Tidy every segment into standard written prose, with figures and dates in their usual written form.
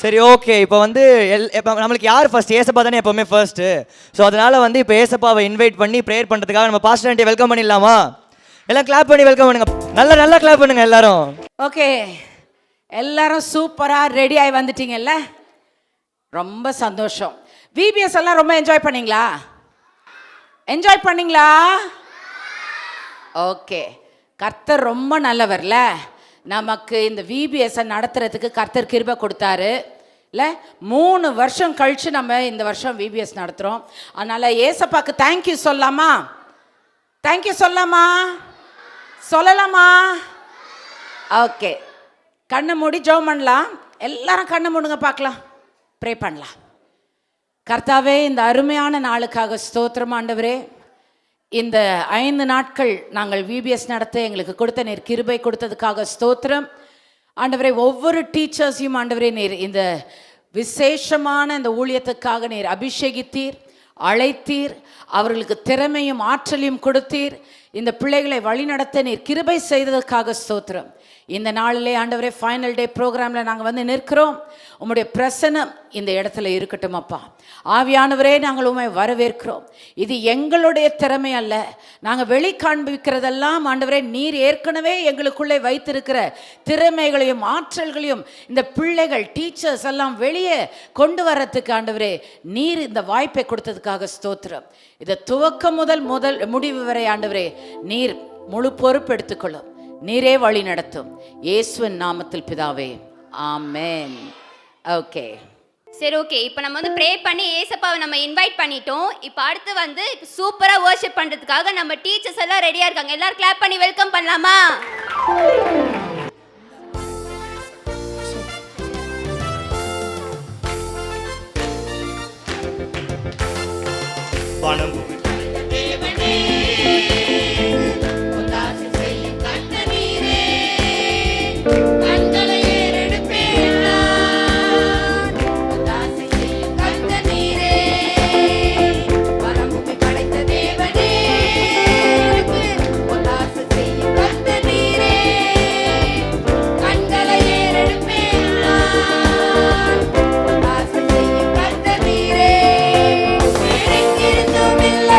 சரி, ஓகே. இப்போ வந்து இப்போ நம்மளுக்கு யார் ஃபர்ஸ்ட்? ஏசப்பா தானே எப்போவுமே ஃபர்ஸ்ட்டு. ஸோ அதனால் வந்து இப்போ ஏசப்பாவை இன்வைட் பண்ணி ப்ரேயர் பண்ணுறதுக்காக நம்ம பாஸ்டர் ஆண்டியை வெல்கம் பண்ணிடலாமா? எல்லாம் கிளாப் பண்ணி வெல்கம் பண்ணுங்க. நல்லா கிளாப் பண்ணுங்க எல்லாரும். ஓகே, எல்லாரும் சூப்பராக ரெடி ஆகி வந்துட்டீங்கல்ல, ரொம்ப சந்தோஷம். விபிஎஸ் எல்லாம் ரொம்ப என்ஜாய் பண்ணீங்களா? என்ஜாய் பண்ணீங்களா? ஓகே, கர்த்தர் ரொம்ப நல்லவர்ல. நமக்கு இந்த விபிஎஸ்ஸை நடத்துறதுக்கு கர்த்தர் கிருபை கொடுத்தாரு இல்லை. 3 வருஷம் கழித்து நம்ம இந்த வருஷம் விபிஎஸ் நடத்துகிறோம். அதனால் ஏசப்பாக்கு தேங்க்யூ சொல்லலாமா? தேங்க்யூ சொல்லலாமா? சொல்லலாமா? ஓகே, கண்ணை மூடி ஜெபம் பண்ணலாம். எல்லாரும் கண்ணை மூடுங்க, பார்க்கலாம், ப்ரே பண்ணலாம். கர்த்தாவே, இந்த அருமையான நாளுக்காக ஸ்தோத்திரம் ஆண்டவரே. இந்த 5 நாட்கள் நாங்கள் விபிஎஸ் நடத்த எங்களுக்கு கொடுத்த நீர் கிருபை கொடுத்ததுக்காக ஸ்தோத்திரம் ஆண்டவரே. ஒவ்வொரு டீச்சர்ஸையும் ஆண்டவரே நீர் இந்த விசேஷமான இந்த ஊழியத்துக்காக நீர் அபிஷேகித்தீர், அழைத்தீர், அவர்களுக்கு திறமையும் ஆற்றலையும் கொடுத்தீர். இந்த பிள்ளைகளை வழிநடத்த நீர் கிருபை செய்ததற்காக ஸ்தோத்திரம். இந்த நாளிலே ஆண்டவரே ஃபைனல் டே ப்ரோக்ராமில் நாங்கள் வந்து நிற்கிறோம். உம்முடைய பிரசன்னம் இந்த இடத்துல இருக்கட்டும் அப்பா. ஆவியானவரே, நாங்கள் உம்மை வரவேற்கிறோம். இது எங்களுடைய திறமை அல்ல, நாங்கள் வெளி காண்பிக்கிறதெல்லாம் ஆண்டவரே நீர் ஏற்கனவே எங்களுக்குள்ளே வைத்திருக்கிற திறமைகளையும் ஆற்றல்களையும் இந்த பிள்ளைகள் டீச்சர்ஸ் எல்லாம் வெளியே கொண்டு வரத்துக்கு ஆண்டவரே நீர் இந்த வாய்ப்பை கொடுத்ததுக்காக ஸ்தோத்திரம். இதை துவக்கம் முதல் முடிவு வரை ஆண்டவரே நீர் முழு பொறுப்பு எடுத்துக்கொள்ளும், நீரே வழி நடத்தும். இயேசுவின் நாமத்தில் பிதாவே, ஆமென். ஓகே, சரி, ஓகே. இப்போ நம்ம வந்து ப்ரே பண்ணி ஏசப்பாவை நம்ம இன்வைட் பண்ணிட்டோம். இப்போ அடுத்து வந்து இப்போ சூப்பராக வர்ஷிப் பண்ணுறதுக்காக நம்ம டீச்சர்ஸ் எல்லாம் ரெடியாக இருக்காங்க. எல்லாரும் கிளாப் பண்ணி வெல்கம் பண்ணலாமா? இல்ல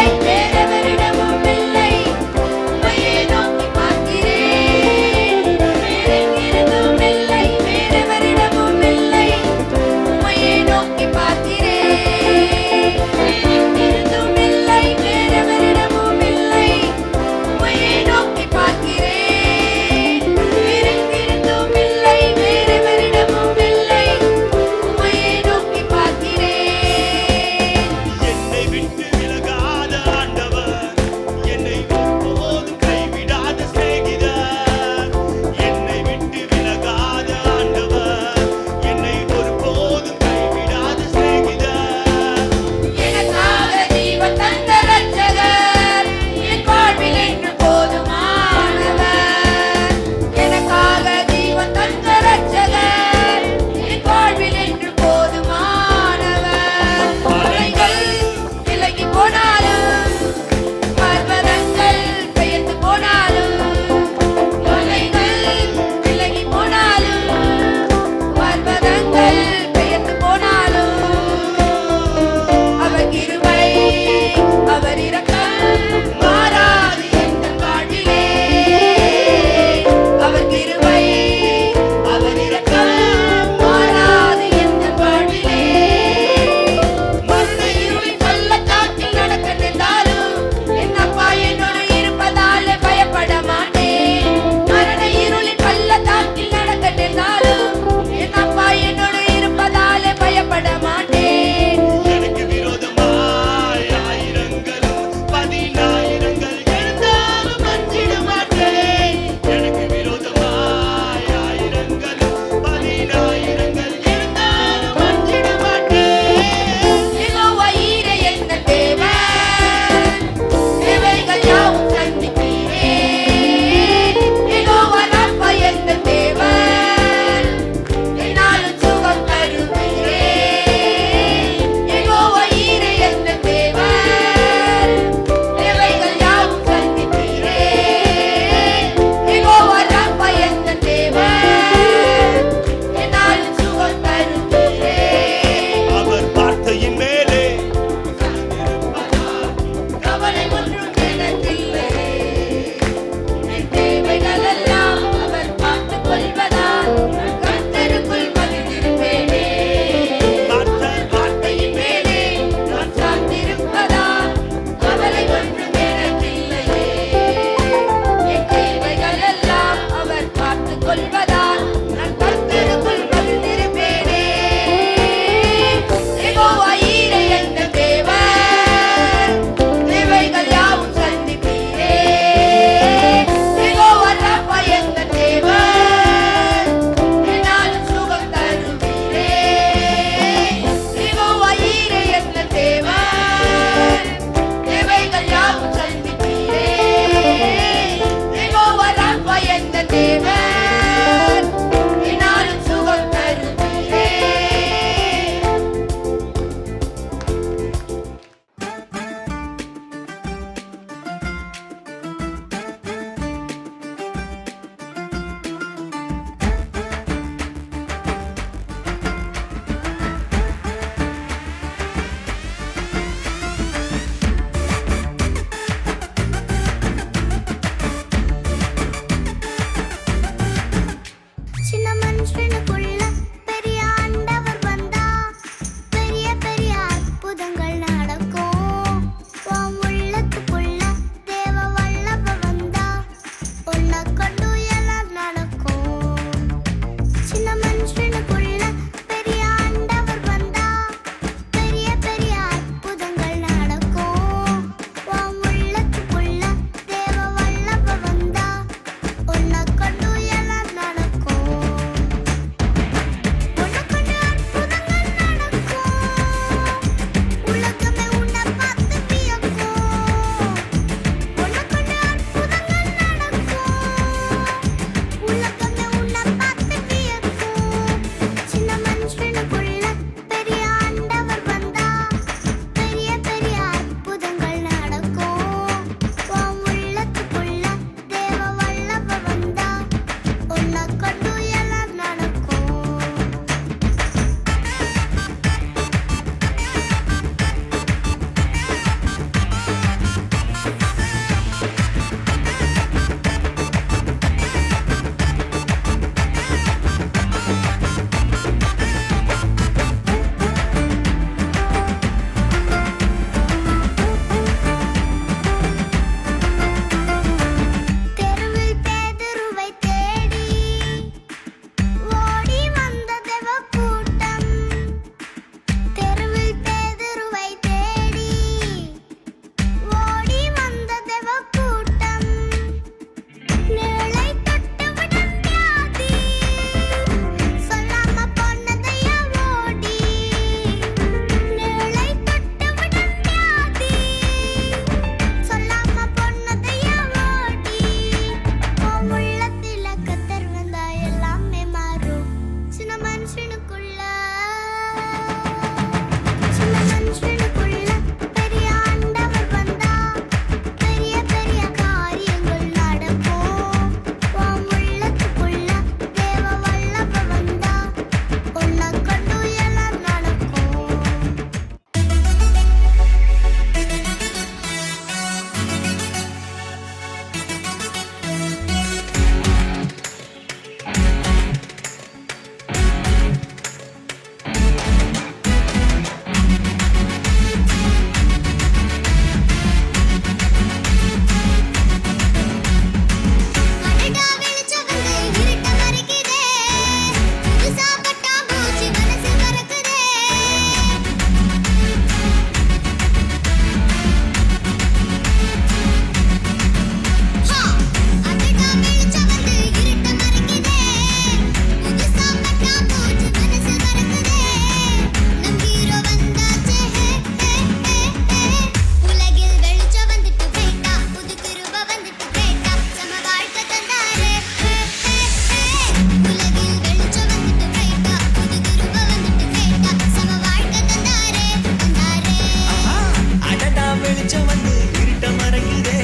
வெளிச்சம் வந்து இருட்ட மறைக்குதே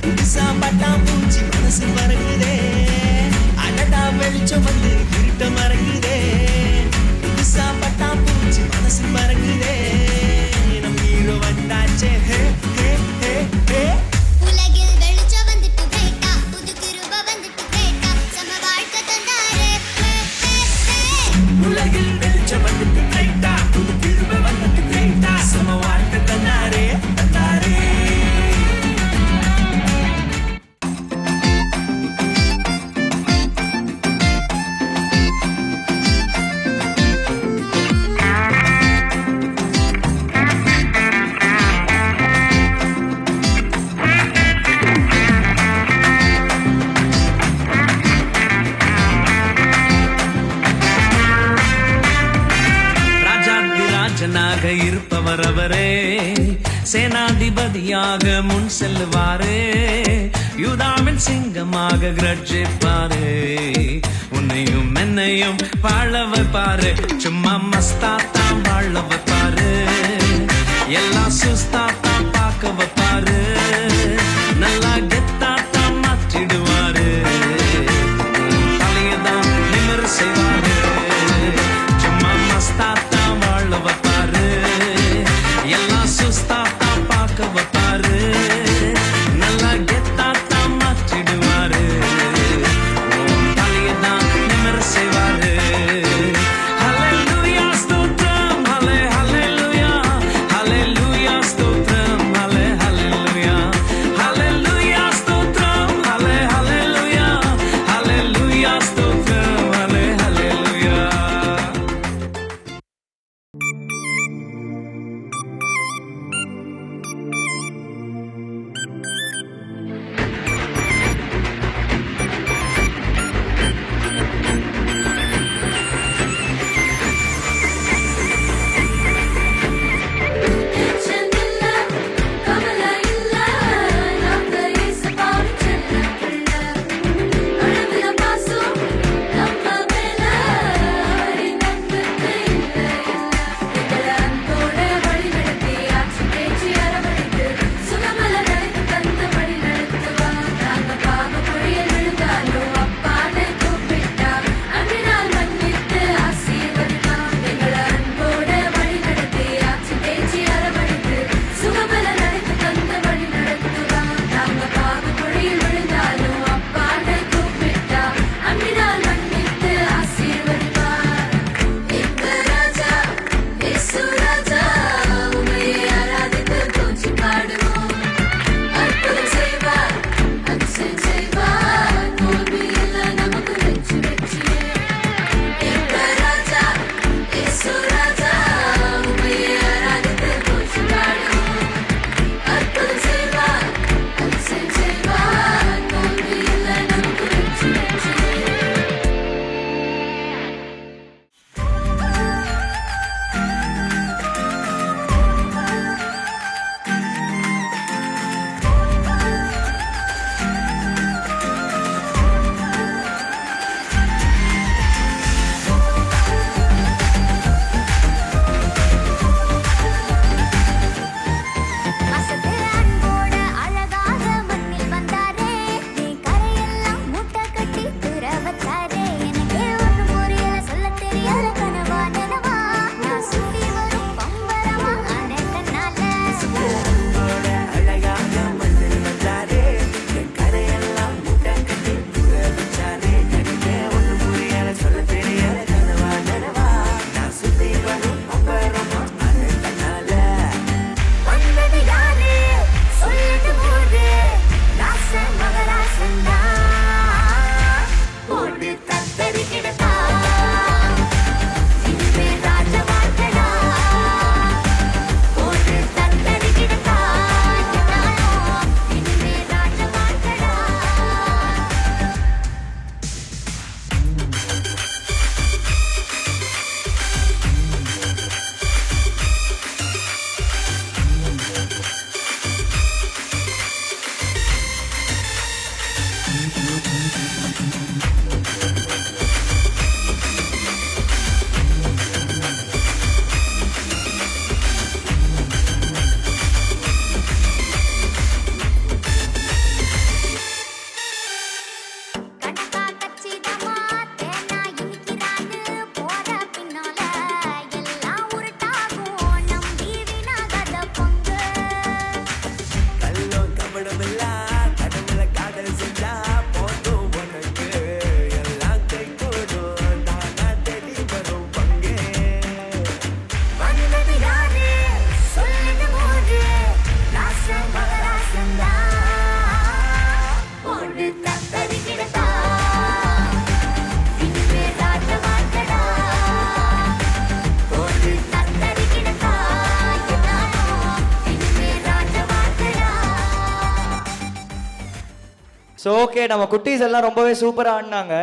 புதுசா பட்டாம்பூச்சி மனசு பறக்குதே அடடா வெளிச்சம் வந்து இருட்ட மறைக்குதே புதுசா பட்டாம்பூச்சி மனசு பறக்குதே நம் ஹீரோ வந்தாச்சே ஹே ஹே ஹே ஹே உலகில் வெளிச்சம் வந்துட்டு கிரேட்டா புது கிருப வந்துட்டு கிரேட்டா சம வாழ்க்கை தந்தாரே உலகில் வெளிச்சம் வந்துட்டு கிரேட்டா புது கிருப வந்துட்டு கிரேட்டா சம வாழ்க்கை தந்தாரே தந்தாரே ராஜனாக இருப்பவர் அவரே சேனாதிபதியாக முன் செல்லுவாரே யூதாவின் சிங்கமாக கிரட்சிப்பாரே உன்னையும் என்னையும் வாழ வைப்பாரு சும்மா மஸ்தாத்தான் வாழ வைப்பாரு எல்லாம் சுஸ்தாத்தான் பார்க்க வைப்பாரு நல்லா கெத்தாத்தான் மாற்றிடுவாரு தலையதான் நிமிர செய்வாரு சும்மா மஸ்தாத்தான் வாழ வைப்பாரு எல்லாம் சுஸ்தாத்தான் பார்க்க வைப்பாரு நல்லா கெத்தாத்தான் மாற்றிடுவாரு தலையதான் நிமிர செய்வாரு ஹல்லேலூயா ஸ்தோத்திரம் ஹல்லேலூயா ஹல்லேலூயா ஸ்தோத்திரம் ஸோ ஓகே, நம்ம குட்டீஸ் எல்லாம் ரொம்பவே சூப்பராக ஆடினாங்க.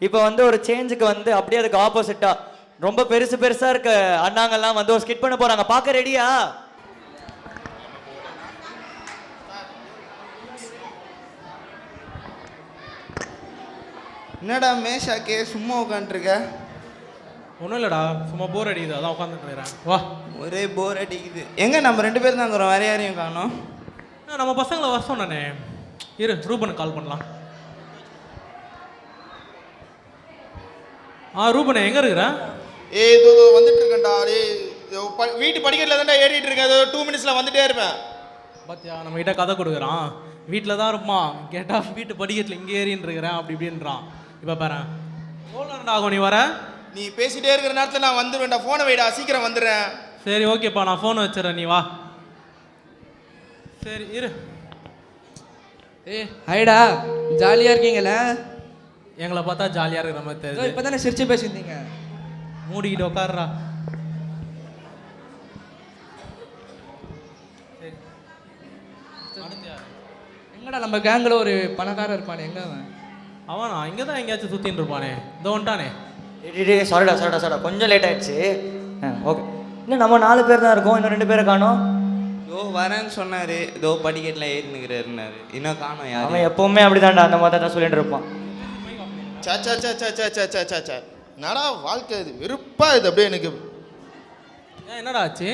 இப்போ வந்து ஒரு சேஞ்சுக்கு வந்து அப்படியே அதுக்கு ஆப்போசிட்டாக ரொம்ப பெருசாக இருக்க அண்ணாங்கெல்லாம் வந்து ஒரு ஸ்கிட் பண்ண போகிறாங்க. பார்க்க ரெடியா? என்னடா மேஷாக்கே சும்மா உட்காந்துருக்க? ஒன்றும் இல்லைடா, சும்மா போர் அடிக்குது, அதான் உட்காந்துட்டு இருக்கிறேன். வா. ஒரே போர் அடிக்குது. எங்க நம்ம 2 பேரும் தான் இருக்கிறோம், வேற யாரையும் காணோம். நம்ம பசங்களை வர சொன்னானே, இரு ரூபனுக்கு கால் பண்ணலாம். ரூபனே எங்கே இருக்கிற? இதோ வந்துட்டு இருக்கேன்டா. வீட்டு படிக்கட்டில் தான்டா ஏறிட்டு இருக்கேன். 2 மினிட்ஸில் வந்துட்டே இருப்பேன். பாத்தியா, நம்ம கிட்ட கதை கொடுக்குறான். வீட்டில் தான் இருப்பான், கேட்டால் வீட்டு படிக்கட்டில் இங்கே ஏறின்னு இருக்கிறேன் அப்படி இப்படின்றான். இப்போ பாரு, எவ்வளோ நேரம் ஆகும் நீ வர? நீ பேசிட்டே இருக்கிற நேரத்தில் நான் வந்துடுவேன்டா. ஃபோனை வைடா, சீக்கிரம் வந்துடுறேன். சரி ஓகேப்பா, நான் ஃபோனை வச்சிடறேன், நீ வா. சரி இரு. ஹைடா, ஜாலியாக இருக்கீங்களே? எங்களை பார்த்தா ஜாலியாக இருக்கிற மாதிரி தெரியுது. இப்போ தானே சிரிச்சு பேசியிருந்தீங்க. மூடிக்கிட்டு உட்காருறா. எங்கடா நம்ம கேங்கில் ஒரு பணக்காரர் இருப்பானே, எங்க அவன்? அவனா இங்கே தான் எங்கேயாச்சும் சுற்றின்னு இருப்பானே, இதோ வந்துட்டானே. சாரிடா கொஞ்சம் லேட் ஆயிடுச்சு. ஓகே, இன்னும் நம்ம 4 பேர் தான் இருக்கோம், இன்னும் 2 பேரை காணோம். இதோ வரேன்னு சொன்னாரு, இதோ படிக்கட்டில் ஏறினுக்கிறாருன்னாரு. இன்னும் காணோம் யாரும். அவன் எப்பவுமே அப்படிதான்டா, அந்த மாதிரி தான் சொல்லிட்டு இருப்பான். சா என்னடா வாழ்க்கை இது, வெறுப்பாக இது அப்படியே எனக்கு. என்னடா ஆச்சு?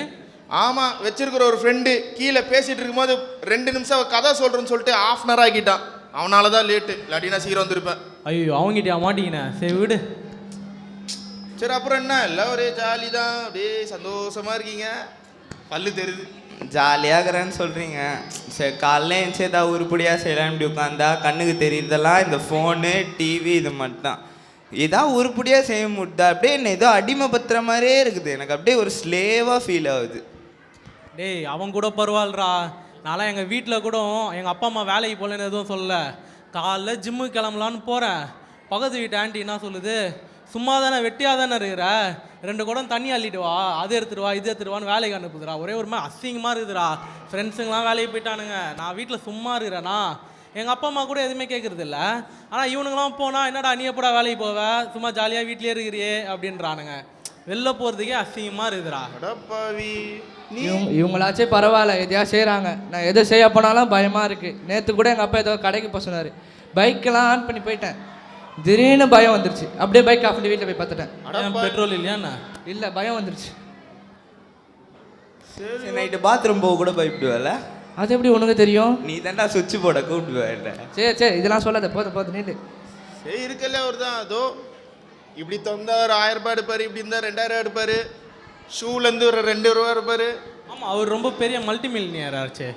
ஆமாம், வச்சிருக்கிற ஒரு ஃப்ரெண்டு கீழே பேசிகிட்டு இருக்கும்போது 2 நிமிஷம் கதை சொல்கிறேன்னு சொல்லிட்டு 1/2 அன் ஹவர் ஆக்கிட்டான். அவனால தான் லேட்டு, இல்லாட்டி நான் சீக்கிரம் வந்திருப்பேன். ஐயோ, அவங்ககிட்டயா மாட்டிக்கினேன். சரி விடு. சரி அப்புறம் என்ன, எல்லாம் ஒரே ஜாலி தான், அப்படியே சந்தோஷமாக இருக்கீங்க, பல்லு தெரியுது. ஜாலியாகிறேன்னு சொல்கிறீங்க. சரி, காலைல எழுந்துச்சு ஏதாவது உருப்படியாக செய்யலாம். இப்படி உட்காந்தா கண்ணுக்கு தெரியுறதெல்லாம் இந்த ஃபோனு டிவி இது மட்டும்தான். ஏதாவது உருப்படியாக செய்ய முடியுதா? அப்படியே என்ன ஏதோ அடிமைப்படுத்துகிற மாதிரியே இருக்குது. எனக்கு அப்படியே ஒரு ஸ்லேவாக ஃபீல் ஆகுது. டேய், அவன் கூட பரவாயில்லடா. நான்லாம் எங்கள் வீட்டில் கூட எங்கள் அப்பா அம்மா வேலைக்கு போகலன்னு எதுவும் சொல்லலை. காலைல ஜிம்முக்கு கிளம்பலான்னு போகிறேன். பக்கத்து வீட்டு ஆண்டி என்ன சொல்லுது, சும்மா தானே வெட்டியாக தானே இருக்கிற, 2 குடம் தண்ணி அள்ளிட்டு வா, அது எடுத்துட்டு வா இது எடுத்துட்டு வேலைக்கு அனுப்புதுடா. ஒரே ஒரு மாதிரி அசிங்கமாக இருக்குதுடா. ஃப்ரெண்ட்ஸுங்களாம் வேலைக்கு போயிட்டானுங்க, நான் வீட்டில் சும்மா இருக்கிறேண்ணா. எங்கள் அப்பா அம்மா கூட எதுவுமே கேட்குறது இல்லை. ஆனால் இவனுங்களாம் போனால் என்னடா நீ எப்படா வேலைக்கு போவ, சும்மா ஜாலியாக வீட்லேயே இருக்கிறியே அப்படின்றானுங்க. வெளில போகிறதுக்கே அசிங்கமாக இருக்குதுடா. இவங்களாச்சும் பரவாயில்ல, எதையா செய்கிறாங்க. நான் எதை செய்ய போனாலும் பயமாக இருக்குது. நேற்று கூட எங்கள் அப்பா ஏதோ கடைக்கு போக சொன்னார். பைக்கெல்லாம் ஆன் பண்ணி போயிட்டேன், திடீர்னு பயம் வந்துருச்சு. அப்படியே பைக் ஆஃப் பண்ணி வீட்டில் போய் பார்த்துட்டேன். பெட்ரோல் இல்லையாண்ணா? இல்லை, பயம் வந்துருச்சு. சரி, நைட்டு பாத்ரூம் போக கூட பயப்படுவேல? அது எப்படி உனக்கு தெரியும்? நீ தாண்டா சுவிட்ச் போட கூப்பிட்டு. சரி இதெல்லாம் சொல்லாத, போதும் நீட்டு. சரி இருக்கல, அவர் தான் அதோ இப்படி தந்தா ஒரு 1000 ரூபாய் எடுப்பார், இப்படி இருந்தால் 2000 எடுப்பார், ஷூலேருந்து ஒரு 2 ரூபா இருப்பார். ஆமாம், அவர் ரொம்ப பெரிய மல்டி மில்லியனியர் ஆச்சு.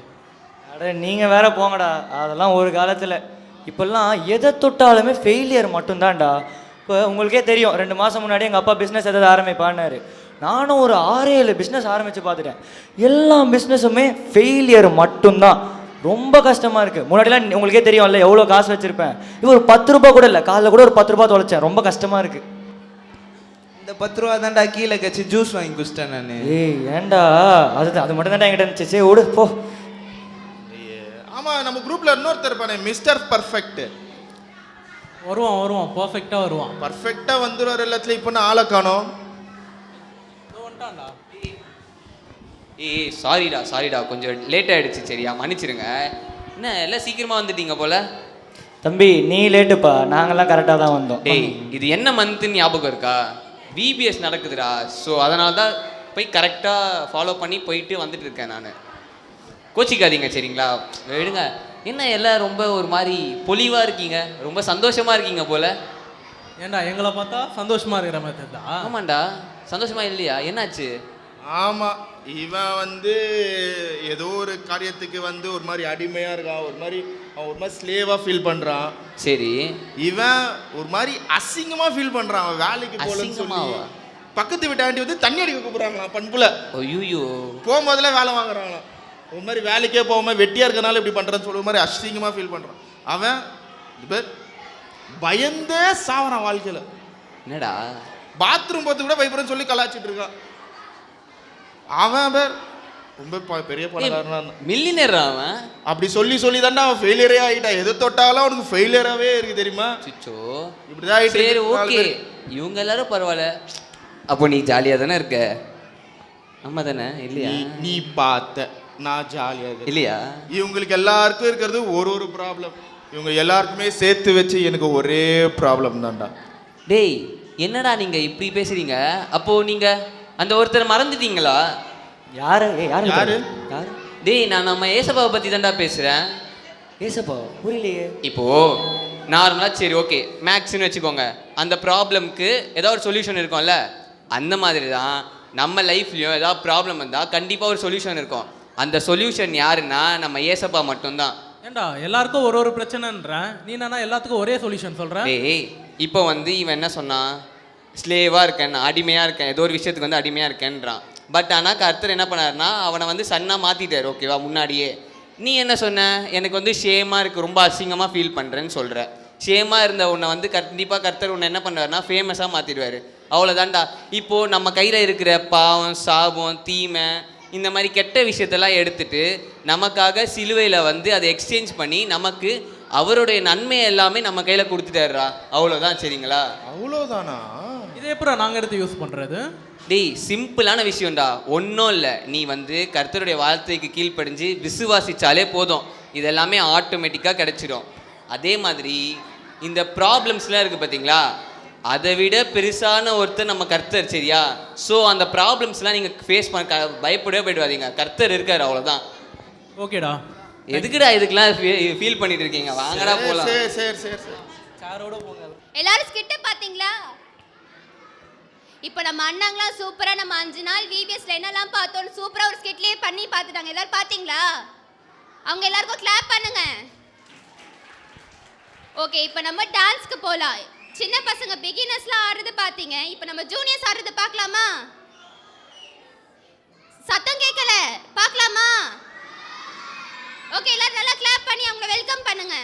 அட நீங்கள் வேற போங்கடா, அதெல்லாம் ஒரு காலத்தில். இப்போல்லாம் எதை தொட்டாலுமே ஃபெயிலியர் மட்டும்தான்டா. இப்போ உங்களுக்கே தெரியும், 2 மாதம் முன்னாடி எங்கள் அப்பா பிஸ்னஸ் எதாவது ஆரம்பிப்பான்னாரு. நானும் ஒரு 6-7 பிஸ்னஸ் ஆரம்பித்து பார்த்துட்டேன். எல்லா பிஸ்னஸுமே ஃபெயிலியர் மட்டும்தான். ரொம்ப கஷ்டமாக இருக்குது. முன்னாடிலாம் உங்களுக்கே தெரியும்ல எவ்வளோ காசு வச்சுருப்பேன். இப்போ ஒரு 10 ரூபா கூட இல்லை, காலைல கூட ஒரு 10 ரூபா தொலைச்சேன். ரொம்ப கஷ்டமாக இருக்குது. இந்த 10 ரூபா தான்டா கீழே கட்சி ஜூஸ் வாங்கி குடிச்சிட்டேன் நான். ஏய் ஏன்டா, அது மட்டும் தான்டா என்கிட்ட இருந்துச்சு. சரி விடு போ. ஆமாம், நம்ம குரூப்பில் இன்னொருத்தர் இருப்பானே, மிஸ்டர் பர்ஃபெக்ட். வருவான் பர்ஃபெக்டாக வருவான். பர்ஃபெக்டாக வந்துடுவார் எல்லாத்துலையும். இப்போ நான் ஆளை காணோம். சாரிடா கொஞ்சம் லேட் ஆகிடுச்சு. சரியா, மன்னிச்சிருங்க. என்ன எல்லாம் சீக்கிரமாக வந்துட்டீங்க போல. தம்பி நீ லேட்டுப்பா, நாங்கள்லாம் கரெக்டாக தான் வந்தோம். டேய், இது என்ன மந்த்துன்னு ஞாபகம் இருக்கா? விபிஎஸ் நடக்குதுடா. ஸோ அதனால தான் போய் கரெக்டாக ஃபாலோ பண்ணி போயிட்டு வந்துட்டு இருக்கேன் நான். கோச்சிக்காதீங்க சரிங்களா? விடுங்க. என்ன எல்லாம் ரொம்ப ஒரு மாதிரி பொலிவாக இருக்கீங்க, ரொம்ப சந்தோஷமாக இருக்கீங்க போல. ஏண்டா எங்களை பார்த்தா சந்தோஷமாக இருக்கிற மாதிரி தெரியுதா? ஆமாண்டா, சந்தோஷமாக இல்லையா? என்னாச்சு? ஆமாம், இவன் வந்து ஏதோ ஒரு காரியத்துக்கு வந்து ஒரு மாதிரி அடிமையாக இருக்கான், ஒரு மாதிரி ஸ்லேவாக ஃபீல் பண்ணுறான். சரி, இவன் ஒரு மாதிரி அசிங்கமாக ஃபீல் பண்ணுறான். அவன் வேலைக்கு போகலன்னு சொல்லி பக்கத்து வீட்டு ஆண்டி வந்து தண்ணி அடிக்க கூப்பிட்றாங்களாம் பண்புல. ஐயோ, போகும்போதுல வேலை வாங்குறாங்களாம். ஒரு மாதிரி வேலைக்கே போகாமல் வெட்டியாக இருக்கனால இப்படி பண்ணுறேன்னு சொல்லி ஒரு மாதிரி அசிங்கமாக ஃபீல் பண்ணுறான். அவன் இப்போ பயந்தே சாவறான் வாழ்க்கையில். என்னடா பாத்ரூம் போகிறது கூட பயப்படுறேன்னு சொல்லி கலாச்சிட்டு இருக்கான். அவன் ரொம்ப பெரிய பணக்காரனா மில்லியனர் அவன். அப்படி சொல்லி தான்டா அவன் ஃபெயிலியரே ஆகிட்டான். எது தொட்டாலும் அவனுக்கு ஃபெயிலியராகவே இருக்கு தெரியுமா? சிச்சோ இப்படிதான் ஆகிட்டு. சரி ஓகே, இவங்க எல்லாரும் பரவாயில்ல. அப்போ நீ ஜாலியாக தானே இருக்க? அம்மா தானே இல்லையா? நீ பார்த்த நான் ஜாலியாக இல்லையா? இவங்களுக்கு எல்லாருக்கும் இருக்கிறது ஒரு ப்ராப்ளம். இவங்க எல்லாருக்குமே சேர்த்து வச்சு எனக்கு ஒரே ப்ராப்ளம் தான்டா. டேய் என்னடா நீங்கள் இப்படி பேசுறீங்க? அப்போ நீங்கள் அந்த ஒருத்தரை மறந்துட்டீங்களா? யாரு யாரு யாரு? யாரு? டேய் நான் நம்ம ஏசப்பாவை பற்றி தான்டா பேசுகிறேன். ஏசப்பா புரியலையே. இப்போது நார்மலாக சரி ஓகே மேக்ஸ்ன்னு வச்சுக்கோங்க, அந்த ப்ராப்ளம்க்கு ஏதோ ஒரு சொல்யூஷன் இருக்கும்ல, அந்த மாதிரி தான் நம்ம லைஃப்லேயும் ஏதாவது ப்ராப்ளம் வந்தால் கண்டிப்பாக ஒரு சொல்யூஷன் இருக்கும். அந்த சொல்யூஷன் யாருன்னா நம்ம ஏசப்பா மட்டும்தான். ஏண்டா எல்லாருக்கும் ஒரு பிரச்சனைன்றேன், நீ என்னன்னா எல்லாத்துக்கும் ஒரே சொல்யூஷன் சொல்கிறேன். டேய் இப்போ வந்து இவன் என்ன சொன்னான், ஸ்லேவாக இருக்கேன், அடிமையாக இருக்கேன், ஏதோ ஒரு விஷயத்துக்கு வந்து அடிமையாக இருக்கேன்றான். பட் ஆனால் கர்த்தர் என்ன பண்ணாருன்னா அவனை வந்து சன்னாக மாற்றிட்டார். ஓகேவா? முன்னாடியே நீ என்ன சொன்ன, எனக்கு வந்து ஷேமாக இருக்குது, ரொம்ப அசிங்கமாக ஃபீல் பண்ணுறேன்னு சொல்கிற. ஷேமாக இருந்த உன்னை வந்து கண்டிப்பாக கர்த்தர் உன்னை என்ன பண்ணுவார்னா ஃபேமஸாக மாற்றிடுவார். அவ்வளோதான்டா. இப்போது நம்ம கையில் இருக்கிற பாவம், சாபம், தீமை, இந்த மாதிரி கெட்ட விஷயத்தெல்லாம் எடுத்துட்டு நமக்காக சிலுவையில் வந்து அதை எக்ஸ்சேஞ்ச் பண்ணி நமக்கு அவருடைய நன்மை எல்லாமே நம்ம கையில் கொடுத்துட்டாருடா. அவ்வளோதான். சரிங்களா? அவ்வளோதானா? இதே எப்பறம் நாங்கள் எடுத்து யூஸ் பண்ணுறது? டேய் சிம்பிளான விஷயம்டா, ஒன்றும் இல்லை. நீ வந்து கர்த்தருடைய வார்த்தைக்கு கீழ்ப்படிஞ்சு விசுவாசிச்சாலே போதும், இதெல்லாமே ஆட்டோமேட்டிக்காக கிடச்சிடும். அதே மாதிரி இந்த ப்ராப்ளம்ஸ்லாம் இருக்குது பார்த்தீங்களா, அதை விட பெருசான ஒருத்தர் நம்ம கர்த்தர். சரியா? ஸோ அந்த ப்ராப்ளம்ஸ்லாம் நீங்கள் ஃபேஸ் பண்ண பயப்படவே போயிடுவாதீங்க, கர்த்தர் இருக்கார். அவ்வளோதான். ஓகேடா. எதுக்குடா இதுக்கெல்லாம் ஃபீல் பண்ணிட்டு இருக்கீங்க? வாங்கடா போகலாம். சரி சாரோட போங்க. எல்லாரும் ஸ்கிட்ட பாத்தீங்களா? இப்போ நம்ம அண்ணாங்களாம் சூப்பரா நம்ம 5 நாள் விபிஎஸ்ல என்னெல்லாம் பார்த்தோம் சூப்பரா ஒரு ஸ்கிட்லயே பண்ணி பார்த்துட்டாங்க. எல்லாரும் பாத்தீங்களா? அவங்க எல்லாருக்கும் கிளாப் பண்ணுங்க. ஓகே, இப்போ நம்ம டான்ஸ்க்கு போலாம். சின்ன பசங்க பிகினர்ஸ்லாம் ஆடுறது பாத்தீங்க, இப்போ நம்ம ஜூனியர்ஸ் ஆடுறது பார்க்கலாமா? சத்தம் கேட்கல, பார்க்கலாமா? ஓகே, எல்லாரும் நல்லா கிளாப் பண்ணி அவங்களை வெல்கம் பண்ணுங்க.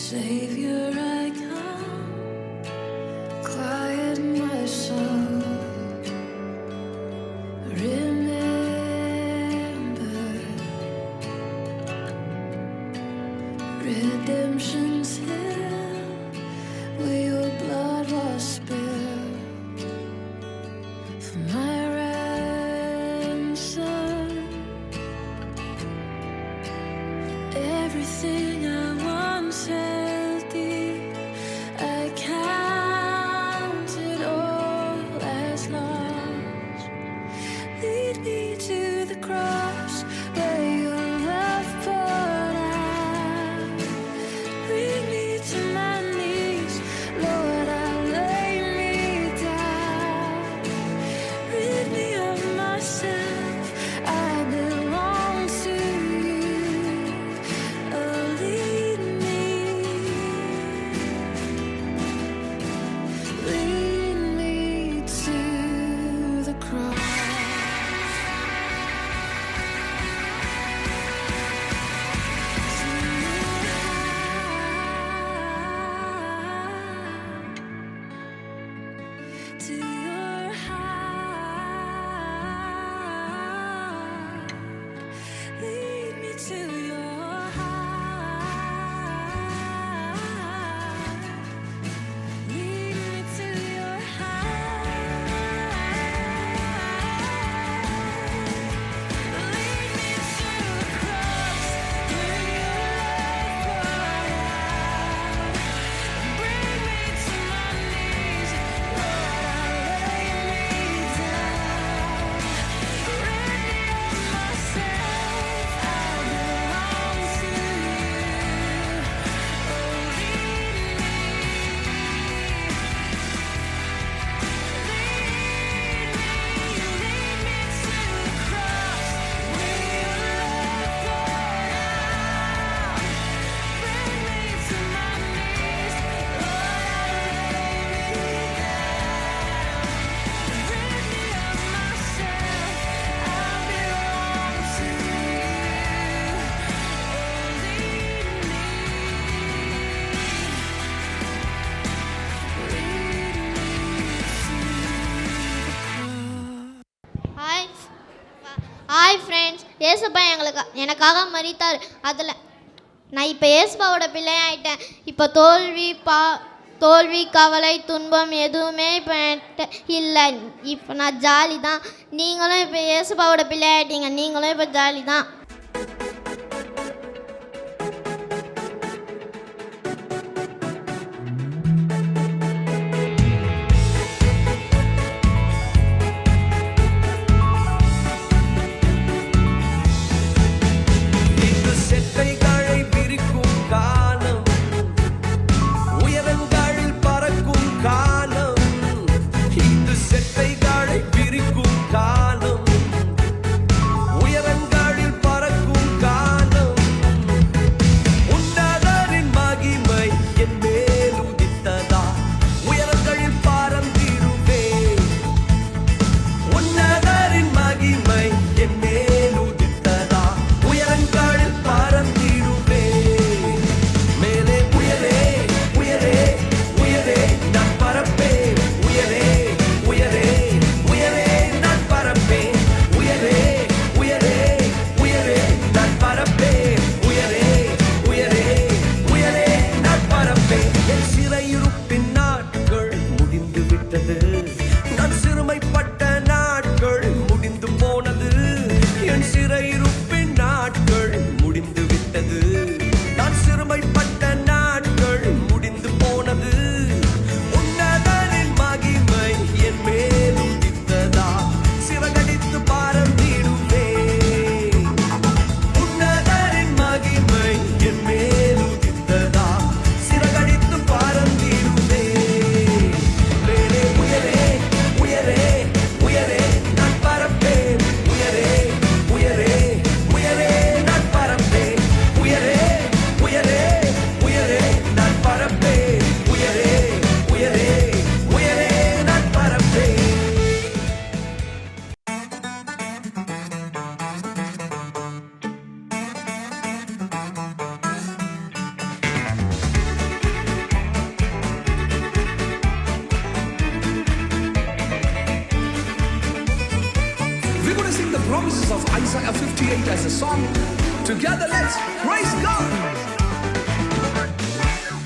Savior, I come, quiet my soul. Remember, redemption's hill, where your blood was spilled for my ransom. Everything I once held dear, I counted all as lost. Lead me to the cross where your love poured out. Bring me to ஏசப்பா எனக்காக மரித்தார். அதில் நான் இப்போ ஏசப்பாவோட பிள்ளையாயிட்டேன். இப்போ தோல்வி கவலை துன்பம் எதுவுமே இப்போ இல்லை. இப்போ நான் ஜாலி தான். நீங்களும் இப்போ ஏசப்பாவோட பிள்ளையாயிட்டீங்க. நீங்களும் இப்போ ஜாலி தான். Promises of Isaiah 58 as a song. Together let's praise God.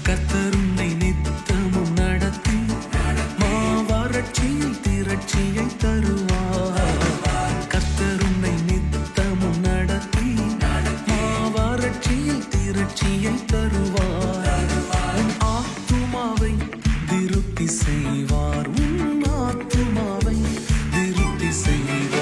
கர்த்தருன்னை நித்தமும் நடத்தி மாவறட்சியில் திரட்சியை தருவார். கர்த்தருன்னை நித்தமும் நடத்தி மாவறட்சியில் திரட்சியை தருவார். உன் ஆத்துமாவை திருப்தி செய்வார். உன் ஆத்துமாவை திருப்தி செய்வார்.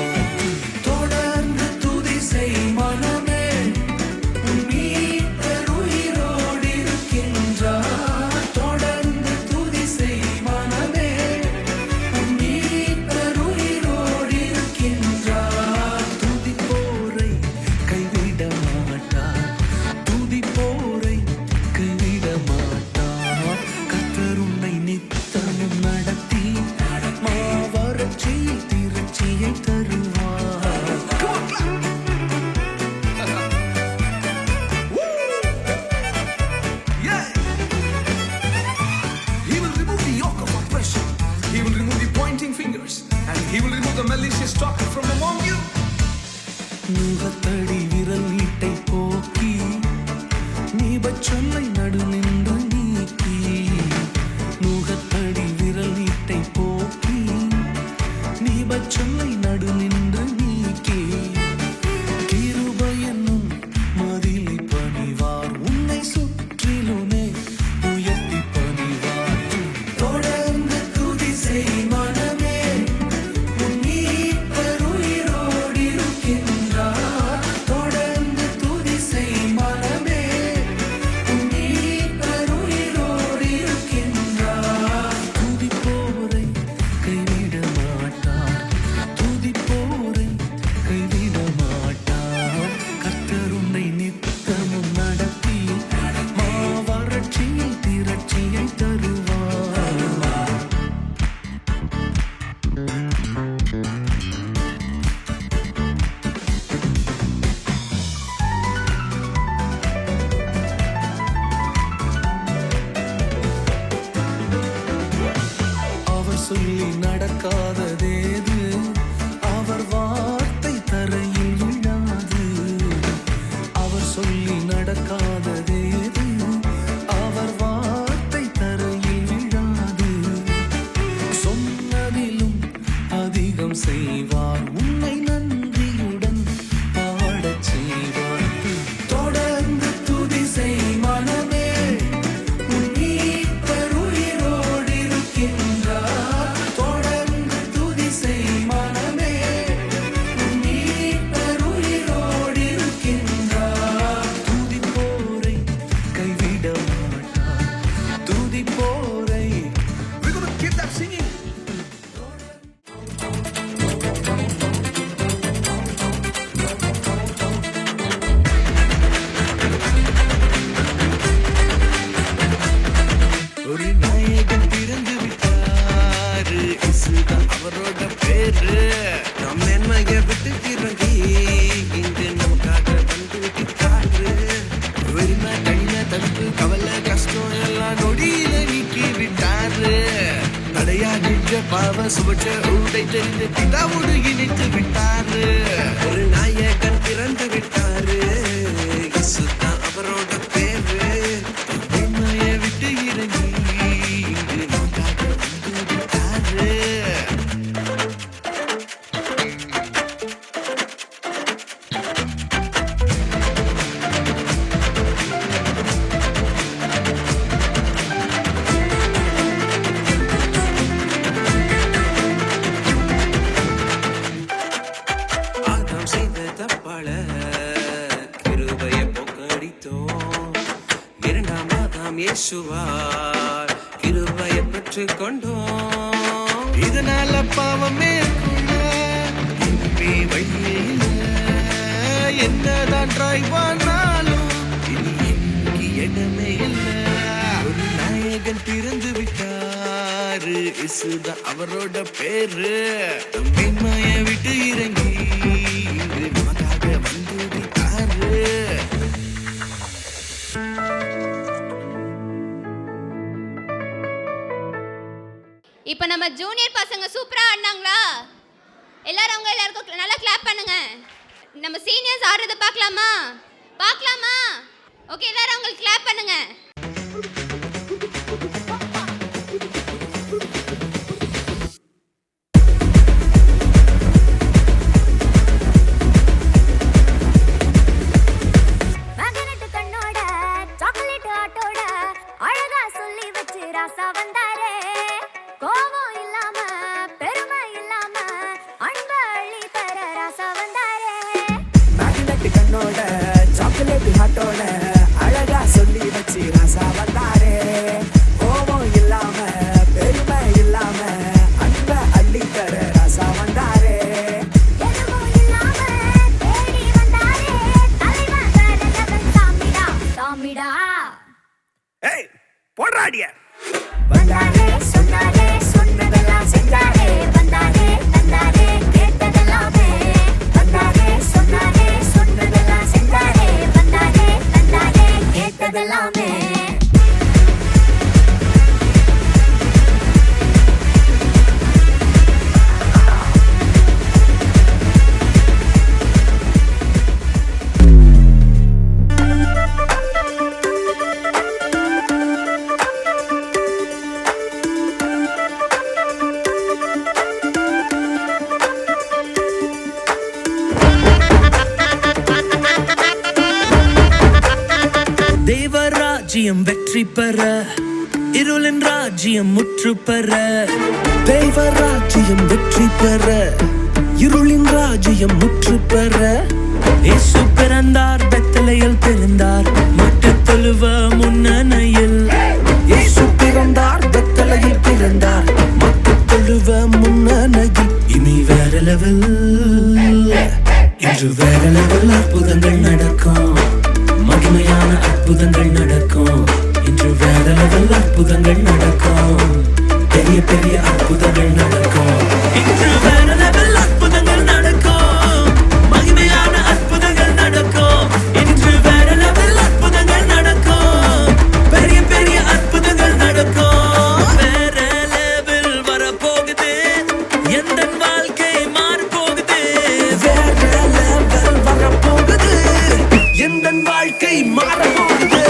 He will remove the malicious talk from among you. நுகத்தடி விரல் நீட்டை போக்கி நீபச்சொல்லை நடு நின்று நீக்கி. நுகத்தடி விரல் நீட்டை போக்கி நீபச்சொல்லை நடு நின்று நீக்கி. கிருபை என்னும் மதிலை பணிவார். உன்னை சுற்றிலுமே உயர்த்தி பணிவார். தொடர்ந்து துதி செய் மனமே. தொடர்ந்து துதி செய் மனமே. விளையாடின்ற பாவ சுமற்ற ஊடை தெரிந்து பிதாவோடு இணைத்து விட்டாரு. ஒரு நாயகன் பிறந்து விட்டாரு, இயேசுதான் அவரோட பேரு. தம்மையை விட்டு இறங்கி இங்கு நமக்காக வந்து விட்டாரு. ஆதாம் செய்த தப்பால கிருபையை போக்கடித்தோம். இரண்டாம் ஆதாம் இயேசுவால் கிருபையை பெற்றுக் கொண்டோம். இதனால பாவமே வழியே இல்லை. என்னதான் ட்ரை பண்ணாலும் இனி எனக்கு இடமே இல்லை. ஒரு நாயகன் பிறந்து விட்டாரு, இயேசுதான் அவரோட பேரு. தம்மையை விட்டு இறங்கி இங்கு நமக்காக வந்து விட்டாரு. இப்போ நம்ம ஜூனியர் பசங்க சூப்பரா ஆடினாங்களா? எல்லாரும் அவங்க எல்லாருக்கும் நல்லா கிளாப் பண்ணுங்க. நம்ம சீனியர்ஸ் ஆடுறத பார்க்கலாமா? பார்க்கலாமா? ஓகே, எல்லாரும் அவங்களுக்கு கிளாப் பண்ணுங்க. ராஜ்யம் வெற்றி பெற, இருளின் ராஜ்யம் முற்று பெற. தெய்வ ராஜ்யம் வெற்றி பெற, இருளின் ராஜ்யம் முற்று பெற. இயேசு பிறந்தார், பெத்லகேமில் பிறந்தார், மக்கள் தொழுவ முன்னணியில். இயேசு பிறந்தார், பெத்லகேமில் பிறந்தார், மக்கள் தொழுவ முன்னணியில். இனி வேற லெவல், இன்று வேற லெவல் அற்புதங்கள் நடக்கும். மகிமையான அற்புதங்கள் நடக்கும். இன்று வேற லெவல் அற்புதங்கள் நடக்கும். பெரிய பெரிய அற்புதங்கள் நடக்கும். இன்று வேற லெவல் அற்புதங்கள் நடக்கும். மகிமையான அற்புதங்கள் நடக்கும். இன்று வேற லெவல் அற்புதங்கள் நடக்கும். பெரிய பெரிய அற்புதங்கள் நடக்கும். வேற லெவல் வரப்போகுது, எந்த வாழ்க்கை மாறப்போகுது. வேற லெவல் வரப்போகுது, எந்த வாழ்க்கை மாறப்போகுது.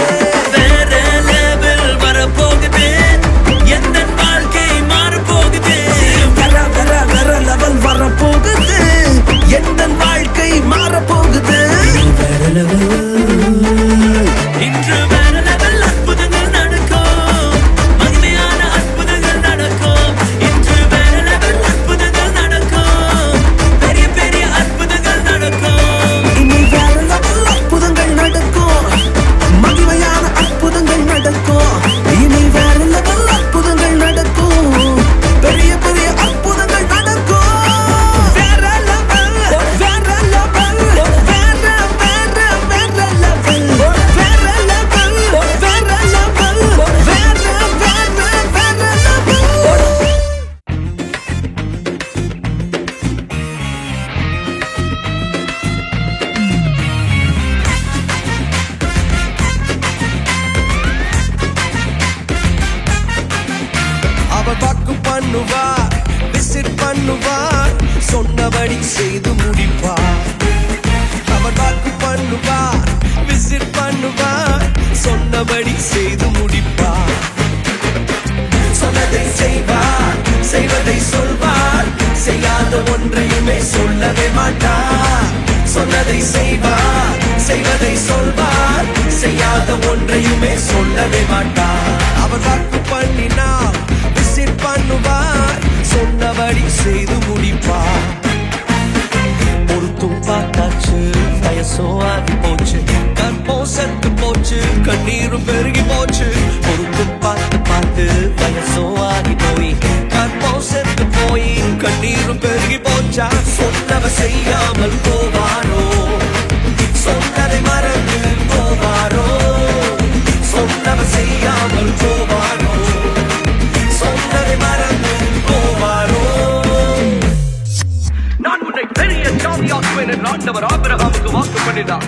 வேற லெவல் வரப்போகுது, எந்த வாழ்க்கை மாறப்போகுது. வேற லெவல் பண்ணுவார் விசிட் பண்ணுவார் சொன்னபடி செய்து முடிப்பார் அவர் வாக்கு பண்ணுவார் விசிட் பண்ணுவார் சொன்னபடி செய்து முடிப்பார் சொன்னதை செய்வார் செய்வதை சொல்வார் செய்யாத ஒன்றையுமே சொல்லவே மாட்டார் சொன்னதை செய்வார் செய்வதை சொல்வார் செய்யாத ஒன்றையுமே சொல்லவே மாட்டார் அவர் வாக்கு பண்ணினார் விசிட் பண்ணுவார் சொன்னபடி செய்து முடிப்பார் பொறுத்தும் பார்த்தாச்சு வயசோ ஆகி போச்சு கற்பம் செத்து போச்சு கண்ணீரும் பெருகி போச்சு பொறுத்தும் பார்த்து பார்த்து வயசோ ஆகி போய் கற்பம் செத்து போய் கண்ணீரும் பெருகி போச்சா சொன்னவ செய்யாமல் போவாரோ சொன்னதை மறந்து போவாரோ சொன்னவ செய்யாமல் போவாரோ சொன்னதை மறந்து போவாரோ நான் உன்னை பெரிய ஜாதியாக்குவேன் என்று ஆண்டவர் ஆபிரகாமுக்கு வாக்கு பண்ணினார்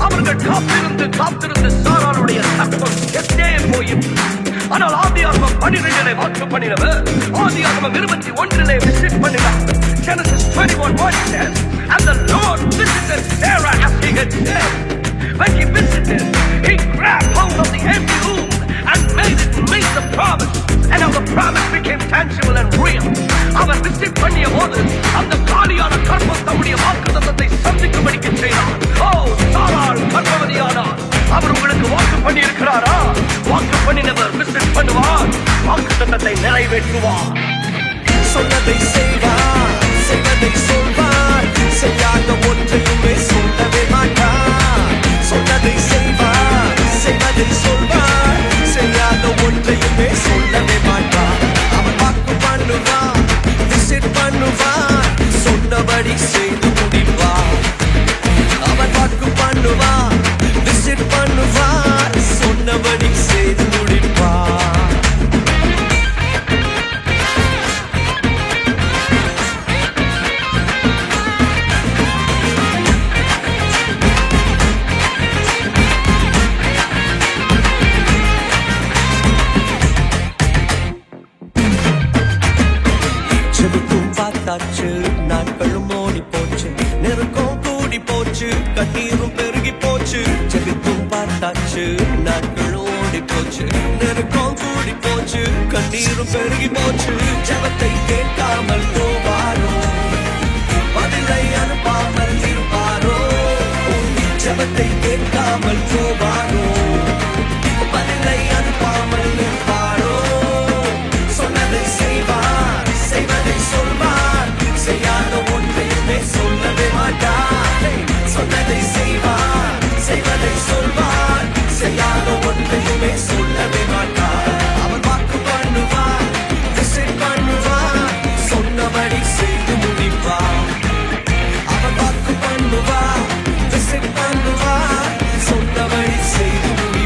அவர்கள் காத்திருந்து சாராளுடைய சத்தம் எத்தே போயிற்று ஆனால் ஆதியாகமம் 12 வாக்கு பண்ணினவர் ஆதியாகமம் 21 விசிட் பண்ணினார் Genesis 21:1 says, and the Lord visited Sarah as he had said. When he visited, he grabbed hold of the empty womb and made the promise. And now the promise became tangible and real. அவர் visit பண்ணிய போது அந்த காலியான கற்பம் தம்முடைய வாக்குத்தத்தத்தை சந்திக்கும்படிக்கு செய்தார். ஓ சாராள் கர்ப்பவதியானார். அவர் உங்களுக்கு வாக்கு பண்ணி இருக்கிறாரா? வாக்கு பண்ணினவர் விசிட் பண்ணுவார், வாக்குத்தத்தத்தை நிறைவேற்றுவார். சொன்னதை செய்வார், செய்வதை சொல்வார், செய்யாத ஒன்றையுமே சொல்லவே மாட்டார். சொன்னதை செய்வார், செய்வதை சொல்வார், செய்யாத ஒன்றையுமே சொல்லவே மாட்டார். அவர் வாக்கு பண்ணுவார், விசிட் பண்ணுவார், சொன்னபடி செய்து முடிப்பார். அவர் வாக்கு பண்ணுவார், விசிட் பண்ணுவார், சொன்னபடி செய்து முடிப்பார். செபுக்கும் பார்த்தாச்சு நாட்களும் ஓடி போச்சு நெருக்கம் கூடி போச்சு கண்ணீரும் பெருகி போச்சு செபுக்கும் பார்த்தாச்சு நாட்களும் ஓடி போச்சு நெருக்கம் கூடி போச்சு கண்ணீரும் பெருகி போச்சு ஜெபத்தை கேட்காமல் போவாரோ பதிலை அனுப்பாமல் இருப்பாரோ ஜெபத்தை கேட்காமல் போவாரோ பதிலை அனுப்பாமல் இருப்பாரோ சொன்னதை செய்வார் செய்வதை சொல்வார் செய்யாத ஒன்றையுமே சொல்லவே மாட்டார் சொன்னதை செய்வார் செய்வதை சொல்வார் செய்யாத ஒன்றையுமே சொல்லவே மாட்டார் அவர் வாக்கு பண்ணுவார் விசிட் பண்ணுவார் சொன்னபடி செய்து முடிப்பார் அவர் வாக்கு பண்ணுவார் விசிட் பண்ணுவார் சொன்னபடி செய்து முடிப்பார்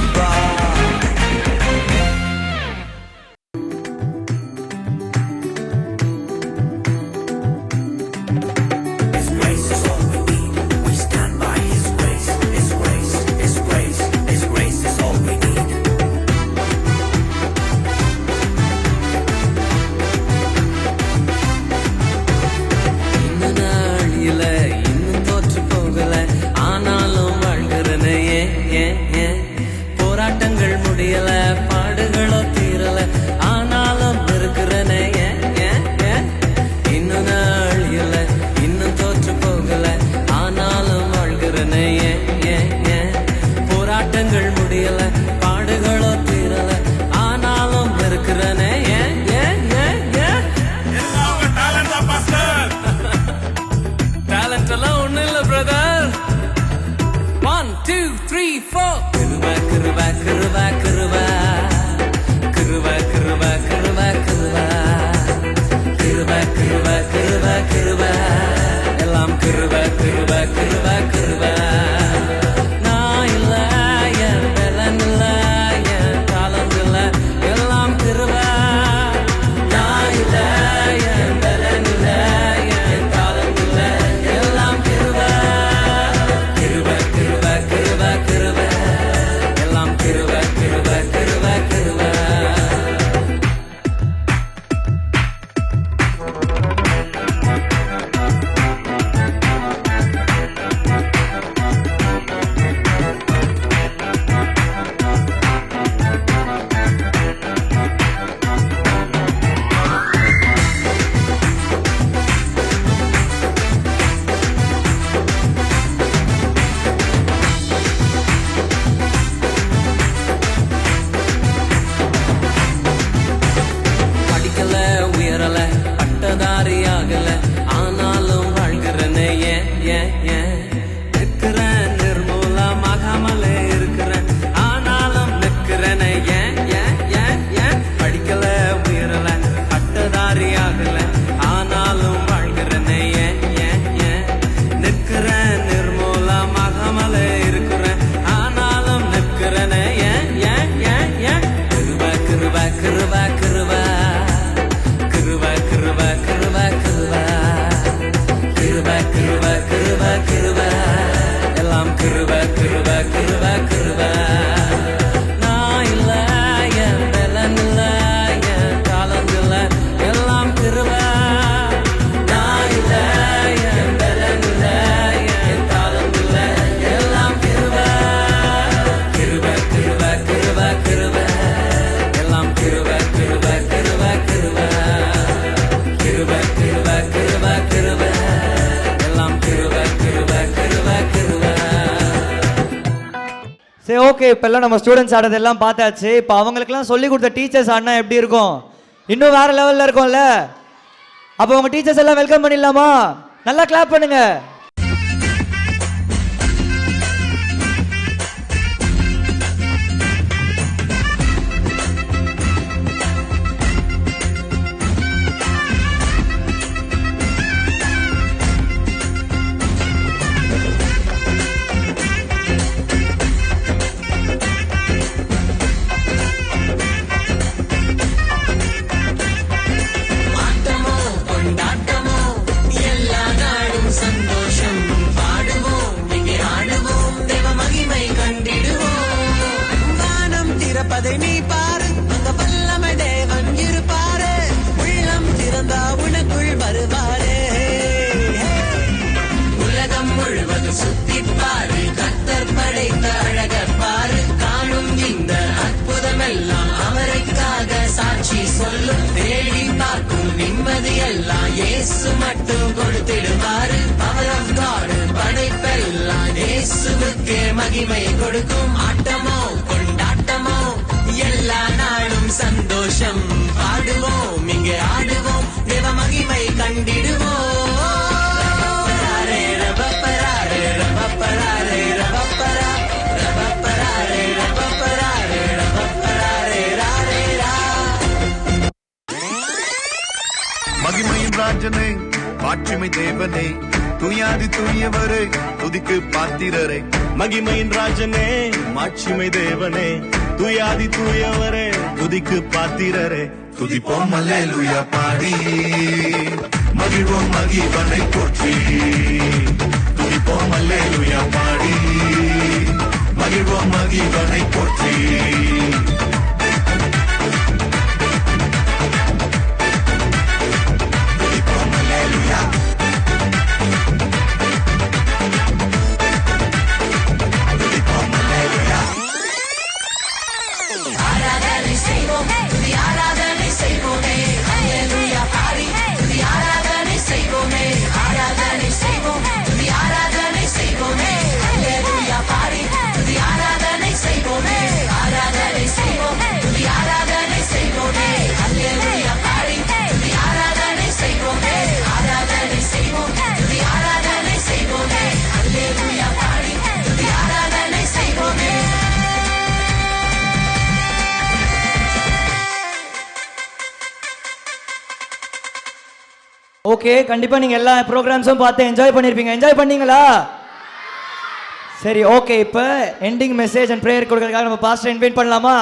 ஓகே, இப்போல்லாம் நம்ம ஸ்டூடெண்ட்ஸ் ஆடுறதெல்லாம் பார்த்தாச்சு. இப்போ அவங்களுக்குலாம் சொல்லி கொடுத்த டீச்சர்ஸ் ஆடினா எப்படி இருக்கும்? இன்னும் வேறு லெவலில் இருக்கும்ல. அப்போ உங்கள் டீச்சர்ஸ் எல்லாம் வெல்கம் பண்ணிடலாமா? நல்லா கிளாப் பண்ணுங்க. மகிமை கொடுக்கும் ஆட்டமோ கொண்டாட்டமோ எல்லா நாளும் சந்தோஷம் பாடுவோம் இங்கே ஆடுவோம் தேவ மகிமை கண்டிடுவோம். மகிமையின் ராஜனே மாட்சிமை தேவனே தூயாதி தூயவரே துதிக்கு பாத்திரரே. மகிமையின் ராஜனே மாட்சிமை தேவனே தூயாதி தூயவரே துதிக்கு பாத்திரரே. துதிப்போம் அல்லேலூயா பாடி மகிழ்வோம் மகிவனை போற்றி. துதிப்போம் அல்லேலூயா பாடி மகிழ்வோம் மகிவனை போற்றி. ஓகே, கண்டிப்பாக நீங்கள் எல்லா ப்ரோக்ராம்ஸும் பார்த்து என்ஜாய் பண்ணியிருப்பீங்க. என்ஜாய் பண்ணீங்களா? சரி, ஓகே. இப்போ எண்டிங் மெசேஜ் அண்ட் ப்ரேயர் கொடுக்கறதுக்காக நம்ம பாஸ்டர் இன்வைட் பண்ணலாமா?